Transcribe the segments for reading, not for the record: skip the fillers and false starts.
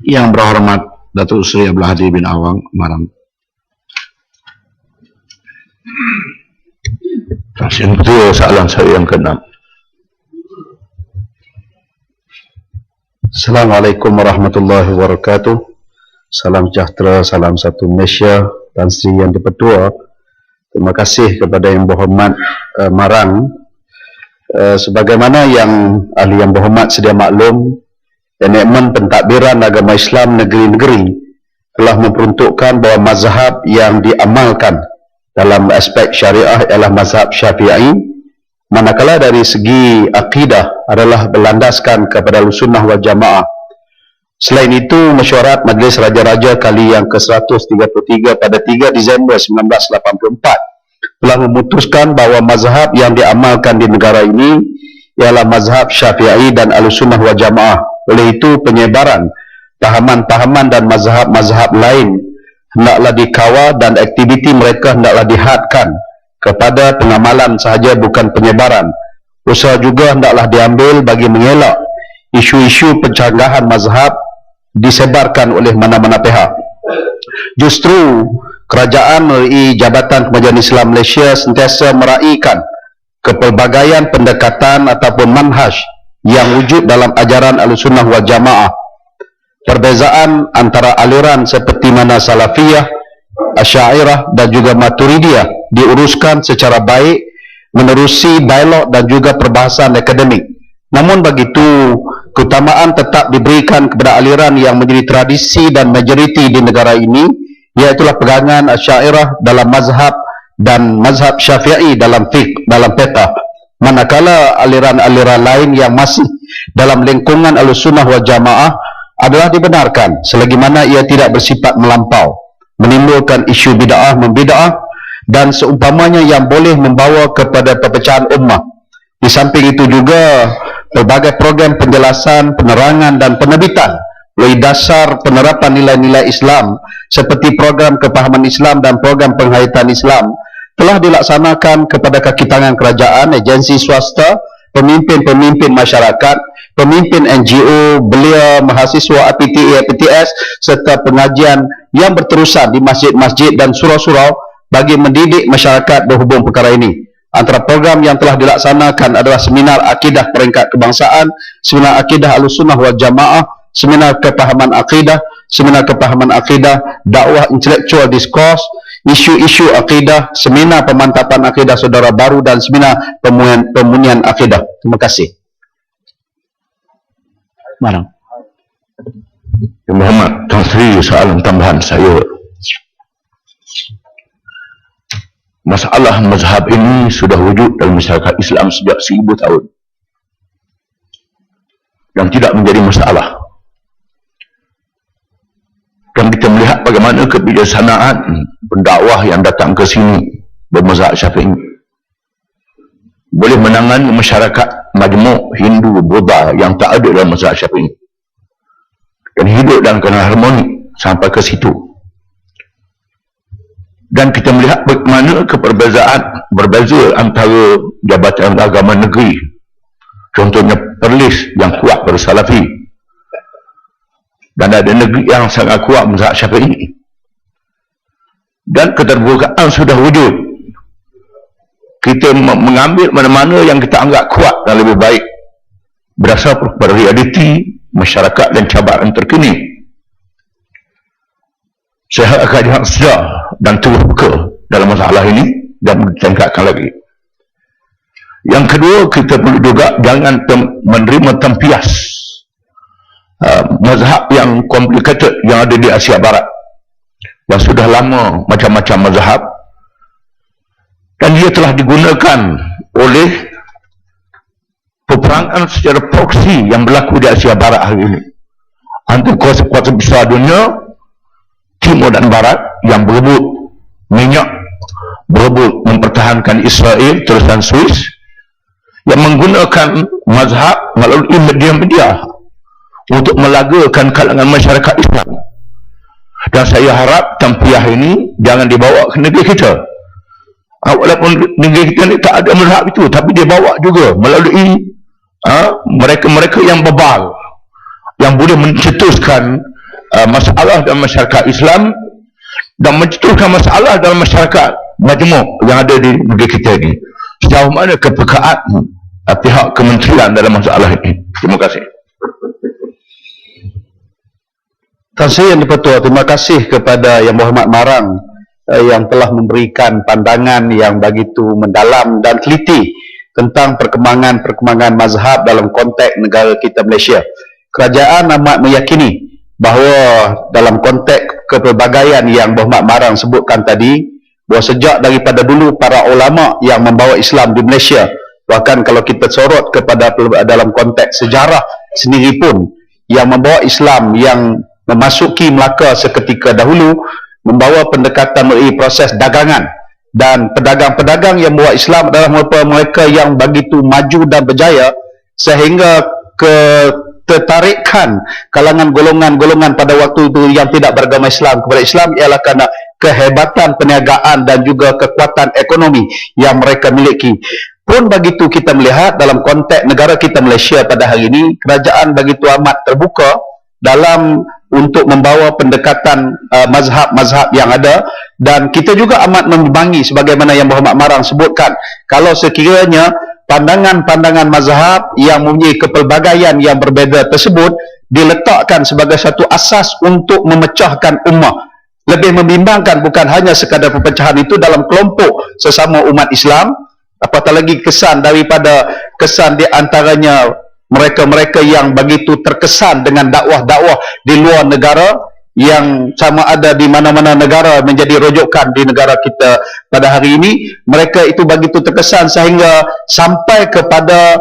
Yang berhormat Datuk Seri Abdul Hadi bin Awang Marang. Itu soalan saya yang ke-6. Assalamualaikum warahmatullahi wabarakatuh. Salam sejahtera, salam satu Malaysia, Tan Sri Yang di-Pertua. Terima kasih kepada Yang Berhormat Marang. Sebagaimana yang ahli Yang Berhormat sedia maklum, Enakmen Pentadbiran Agama Islam negeri-negeri telah memperuntukkan bahawa mazhab yang diamalkan dalam aspek syariah ialah mazhab Syafi'i, manakala dari segi akidah adalah berlandaskan kepada Ahlussunnah wal Jamaah. Selain itu, mesyuarat Majlis Raja-Raja kali yang ke-133 pada 3 Disember 1984 telah memutuskan bahawa mazhab yang diamalkan di negara ini ialah mazhab Syafi'i dan Ahlussunnah wal Jamaah. Oleh itu, penyebaran pahaman-pahaman dan mazhab-mazhab lain hendaklah dikawal dan aktiviti mereka hendaklah dihadkan kepada pengamalan sahaja, bukan penyebaran. Usaha juga hendaklah diambil bagi mengelak isu-isu pencanggahan mazhab disebarkan oleh mana-mana pihak. Justru kerajaan melalui Jabatan Kemajuan Islam Malaysia sentiasa meraihkan kepelbagaian pendekatan ataupun manhaj yang wujud dalam ajaran Ahlussunnah wal Jamaah. Perbezaan antara aliran seperti mana Salafiyah, Asy'ariyah dan juga Maturidiyah diuruskan secara baik menerusi dialog dan juga perbahasan akademik. Namun begitu, keutamaan tetap diberikan kepada aliran yang menjadi tradisi dan majoriti di negara ini, iaitulah pegangan Asy'ariyah dalam mazhab dan mazhab Syafi'i dalam fiqh, dalam fiqh. Manakala aliran-aliran lain yang masih dalam lingkungan Ahlussunnah wal Jamaah adalah dibenarkan selagi mana ia tidak bersifat melampau, menimbulkan isu bid'ah membid'ah dan seumpamanya yang boleh membawa kepada perpecahan ummah. Di samping itu juga berbagai program penjelasan, penerangan dan penerbitan melalui dasar penerapan nilai-nilai Islam seperti program kepahaman Islam dan program penghayatan Islam telah dilaksanakan kepada kaki tangan kerajaan, agensi swasta, pemimpin-pemimpin masyarakat, pemimpin NGO, belia, mahasiswa APTA, APTS serta pengajian yang berterusan di masjid-masjid dan surau-surau bagi mendidik masyarakat berhubung perkara ini. Antara program yang telah dilaksanakan adalah seminar akidah peringkat kebangsaan, seminar akidah Ahlussunnah wal Jamaah, seminar kepahaman akidah, dakwah intelektual diskurs, isu-isu akidah, seminar pemantapan akidah saudara baru dan seminar pemunian akidah. Terima kasih. Marang. Yang Berhormat Tan Sri, soalan tambahan saya. Masalah mazhab ini sudah wujud dalam masyarakat Islam sejak 1000 tahun dan tidak menjadi masalah. Dan kita melihat bagaimana kebijaksanaan pendakwah yang datang ke sini bermazhab Syafi'i boleh menangani masyarakat majmuk Hindu, Buddha yang tak ada dalam mazhab Syafi'i dan hidup dalam keadaan harmoni sampai ke situ. Dan kita melihat bagaimana berbeza antara jabatan agama negeri, contohnya Perlis yang kuat bersalafi dan ada negeri yang sangat kuat mazhab Syafi'i. Dan keterbukaan sudah wujud. Kita mengambil mana-mana yang kita anggap kuat dan lebih baik berdasarkan pada realiti masyarakat dan cabaran terkini. Saya akan sedar dan terbuka dalam masalah ini dan ditingkatkan lagi. Yang kedua, kita perlu juga jangan menerima tempias mazhab yang complicated yang ada di Asia Barat yang sudah lama macam-macam mazhab dan dia telah digunakan oleh peperangan secara proksi yang berlaku di Asia Barat hari ini antara kuasa-kuasa besar dunia Timur dan Barat yang berebut minyak, berebut mempertahankan Israel terusan Swiss, yang menggunakan mazhab melalui media-media untuk melagakan kalangan masyarakat Islam. Dan saya harap tempiah ini jangan dibawa ke negeri kita. Walaupun negeri kita ni tak ada mazhab itu, tapi dia bawa juga melalui mereka-mereka yang bebal, yang boleh mencetuskan masalah dalam masyarakat Islam dan mencetuskan masalah dalam masyarakat majmuk yang ada di negeri kita ini. Sejauh mana kepekaan pihak kementerian dalam masalah ini? Terima kasih. Tan Sri Yang di-Pertua, terima kasih kepada Yang Berhormat Marang yang telah memberikan pandangan yang begitu mendalam dan teliti tentang perkembangan mazhab dalam konteks negara kita Malaysia. Kerajaan amat meyakini bahawa dalam konteks kepelbagaian yang Berhormat Marang sebutkan tadi, bahawa sejak daripada dulu para ulama yang membawa Islam di Malaysia, bahkan kalau kita sorot kepada dalam konteks sejarah sendiri pun, yang membawa Islam yang memasuki Melaka seketika dahulu membawa pendekatan melalui proses dagangan, dan pedagang-pedagang yang membawa Islam adalah mereka yang begitu maju dan berjaya sehingga ketertarikan kalangan golongan-golongan pada waktu itu yang tidak beragama Islam kepada Islam ialah kerana kehebatan perniagaan dan juga kekuatan ekonomi yang mereka miliki. Pun begitu kita melihat dalam konteks negara kita Malaysia pada hari ini, kerajaan begitu amat terbuka dalam untuk membawa pendekatan mazhab-mazhab yang ada, dan kita juga amat membimbangi sebagaimana Yang Berhormat Marang sebutkan, kalau sekiranya pandangan-pandangan mazhab yang mempunyai kepelbagaian yang berbeza tersebut diletakkan sebagai satu asas untuk memecahkan ummah. Lebih membimbangkan bukan hanya sekadar perpecahan itu dalam kelompok sesama umat Islam, apatah lagi kesan daripada kesan di antaranya mereka-mereka yang begitu terkesan dengan dakwah-dakwah di luar negara, yang sama ada di mana-mana negara menjadi rujukan di negara kita pada hari ini. Mereka itu begitu terkesan sehingga sampai kepada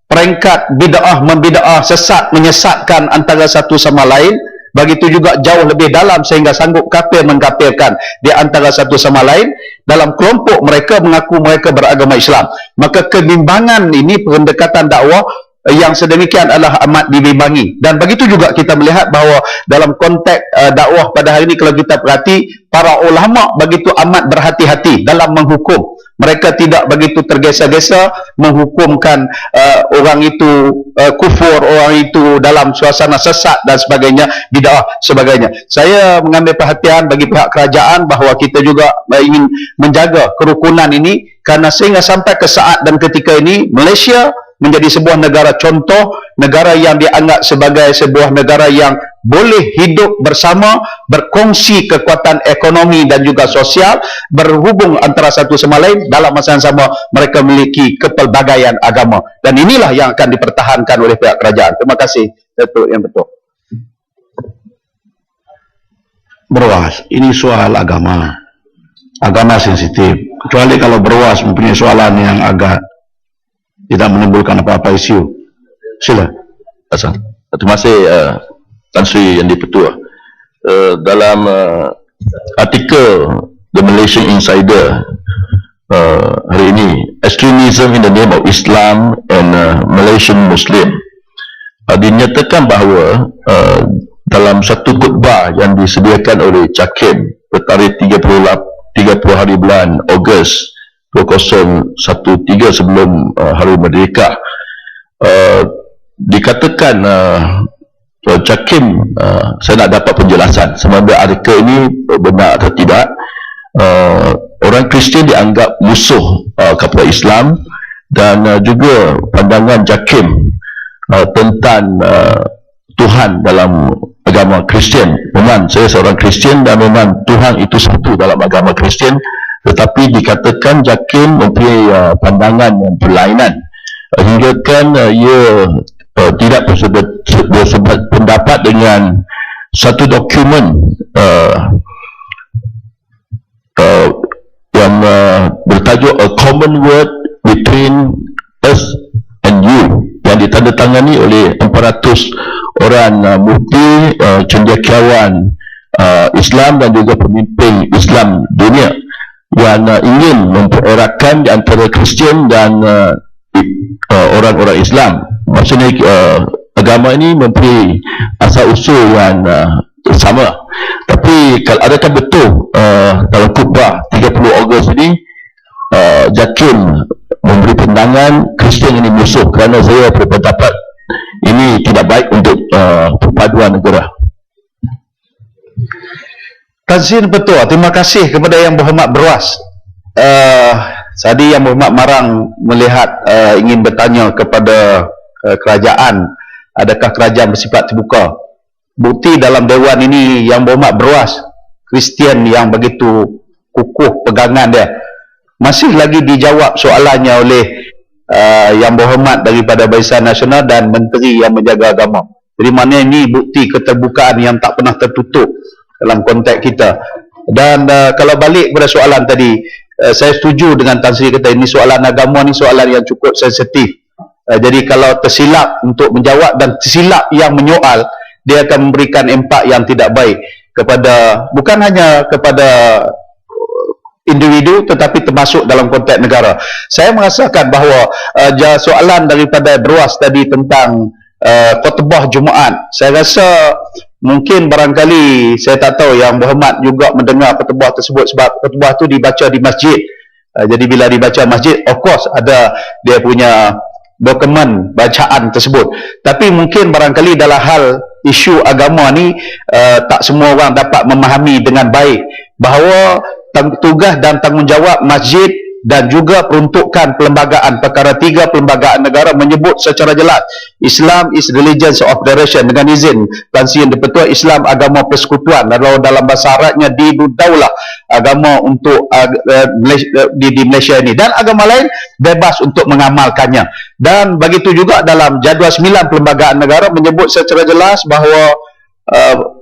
peringkat bid'ah membid'ah, sesat menyesatkan antara satu sama lain. Begitu juga jauh lebih dalam sehingga sanggup kafir mengkafirkan di antara satu sama lain dalam kelompok mereka mengaku mereka beragama Islam. Maka kebimbangan ini, pendekatan dakwah yang sedemikian adalah amat dibimbangi. Dan begitu juga kita melihat bahawa dalam konteks dakwah pada hari ini, kalau kita perhati, para ulama begitu amat berhati-hati dalam menghukum. Mereka tidak begitu tergesa-gesa menghukumkan orang itu kufur, orang itu dalam suasana sesat dan sebagainya, bid'ah sebagainya. Saya mengambil perhatian bagi pihak kerajaan bahawa kita juga ingin menjaga kerukunan ini, kerana sehingga sampai ke saat dan ketika ini Malaysia menjadi sebuah negara contoh, negara yang dianggap sebagai sebuah negara yang boleh hidup bersama, berkongsi kekuatan ekonomi dan juga sosial, berhubung antara satu sama lain, dalam masa yang sama mereka memiliki kepelbagaian agama. Dan inilah yang akan dipertahankan oleh pihak kerajaan. Terima kasih, Datuk Yang Betul. Berwas, ini soal agama. Agama sensitif. Kecuali kalau berwas mempunyai soalan yang agak tidak menimbulkan apa-apa isu. Sila. Terima kasih Tan Sri Yang di-Pertua. Dalam artikel The Malaysian Insider hari ini, Extremism in the Name of Islam and Malaysian Muslim, dinyatakan bahawa dalam satu khutbah yang disediakan oleh Cakim bertarikh 30 hari bulan Ogos 2013 sebelum Hari Merdeka, dikatakan Cakim, saya nak dapat penjelasan sama ada artikel ini benar atau tidak. Orang Kristian dianggap musuh kepada Islam, dan juga pandangan Cakim tentang Tuhan dalam agama Kristian. Memang saya seorang Kristian dan memang Tuhan itu satu dalam agama Kristian, tetapi dikatakan Cakim mempunyai pandangan yang berlainan, hingga kan ia tidak berpendapat dengan satu dokumen yang bertajuk A Common Word Between Us and You, yang ditandatangani oleh 400 orang mufti, cendekiawan Islam dan juga pemimpin Islam dunia, yang ingin mempereratkan di antara Kristian dan orang-orang Islam. Maksudnya agama ini mempunyai asal usul yang sama. Tapi kalau adakah betul dalam khutbah 30 Ogos ini Cakim memberi pandangan Kristian ini musuh? Kerana saya berpendapat ini tidak baik untuk perpaduan negara. Tan Sri Petua, terima kasih kepada Yang Berhormat Berwas. Tadi Yang Berhormat Marang melihat ingin bertanya kepada kerajaan, adakah kerajaan bersifat terbuka. Bukti dalam Dewan ini Yang Berhormat Berwas, Kristian yang begitu kukuh pegangan dia, masih lagi dijawab soalannya oleh Yang Berhormat daripada Barisan Nasional dan Menteri yang menjaga agama. Jadi mana ini bukti keterbukaan yang tak pernah tertutup dalam konteks kita. Dan kalau balik pada soalan tadi, saya setuju dengan Tan Sri kata ini soalan agama ni soalan yang cukup sensitif. Jadi kalau tersilap untuk menjawab dan tersilap yang menyoal, dia akan memberikan impak yang tidak baik kepada, bukan hanya kepada individu tetapi termasuk dalam konteks negara. Saya merasakan bahawa soalan daripada Berwas tadi tentang khutbah Jumaat, saya rasa mungkin barangkali saya tak tahu Yang Berhormat juga mendengar khutbah tersebut, sebab khutbah tu dibaca di masjid. Jadi bila dibaca masjid, of course ada dia punya dokumen bacaan tersebut. Tapi mungkin barangkali dalam hal isu agama ni tak semua orang dapat memahami dengan baik bahawa tugas dan tanggungjawab masjid dan juga peruntukan perlembagaan perkara 3 perlembagaan negara menyebut secara jelas Islam is religion of federation, dengan izin Tan Sri Yang Dipertua, Islam agama persekutuan, lalu dalam bahasa Arabnya dinudaulah, agama untuk di Malaysia ini, dan agama lain bebas untuk mengamalkannya. Dan begitu juga dalam jadual 9 perlembagaan negara menyebut secara jelas bahawa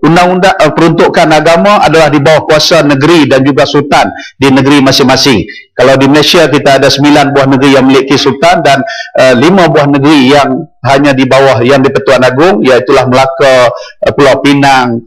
undang-undang peruntukan agama adalah di bawah kuasa negeri dan juga sultan di negeri masing-masing. Kalau di Malaysia kita ada 9 buah negeri yang memiliki sultan dan 5 buah negeri yang hanya di bawah Yang di-Pertuan Agong, iaitulah Melaka, Pulau Pinang,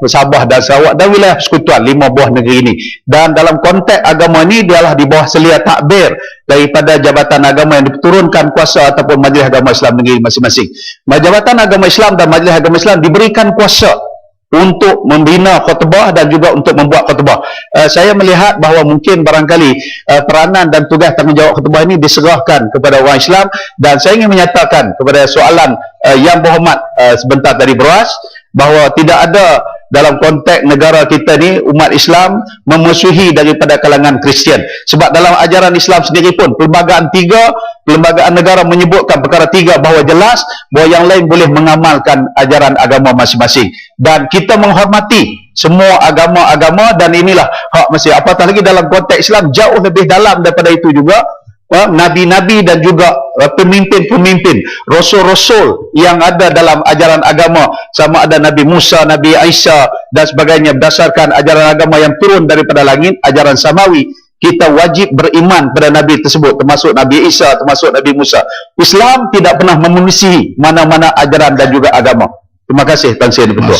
Sabah dan Sarawak, dan wilayah persekutuan 5 buah negeri ini. Dan dalam konteks agama ini adalah di bawah selia takbir daripada Jabatan Agama yang diturunkan kuasa ataupun Majlis Agama Islam negeri masing-masing. Jabatan Agama Islam dan Majlis Agama Islam diberikan kuasa untuk membina khutbah dan juga untuk membuat khutbah. Saya melihat bahawa mungkin barangkali peranan dan tugas tanggungjawab khutbah ini diserahkan kepada orang Islam, dan saya ingin menyatakan kepada soalan Yang Berhormat sebentar tadi Berwas, bahawa tidak ada dalam konteks negara kita ni umat Islam memusuhi daripada kalangan Kristian. Sebab dalam ajaran Islam sendiri pun perlembagaan 3 perlembagaan negara menyebutkan perkara 3 bahawa jelas bahawa yang lain boleh mengamalkan ajaran agama masing-masing, dan kita menghormati semua agama-agama, dan inilah hak masing. Apatah lagi dalam konteks Islam jauh lebih dalam daripada itu juga, nabi-nabi dan juga pemimpin-pemimpin, rasul-rasul yang ada dalam ajaran agama, sama ada Nabi Musa, Nabi Isa dan sebagainya, berdasarkan ajaran agama yang turun daripada langit, ajaran samawi, kita wajib beriman pada Nabi tersebut, termasuk Nabi Isa, termasuk Nabi Musa. Islam tidak pernah memusuhi mana-mana ajaran dan juga agama. Terima kasih Tan Sri Yang Dipertua.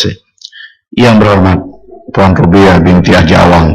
Yang Berhormat Puan Kerbia binti Haji Awang.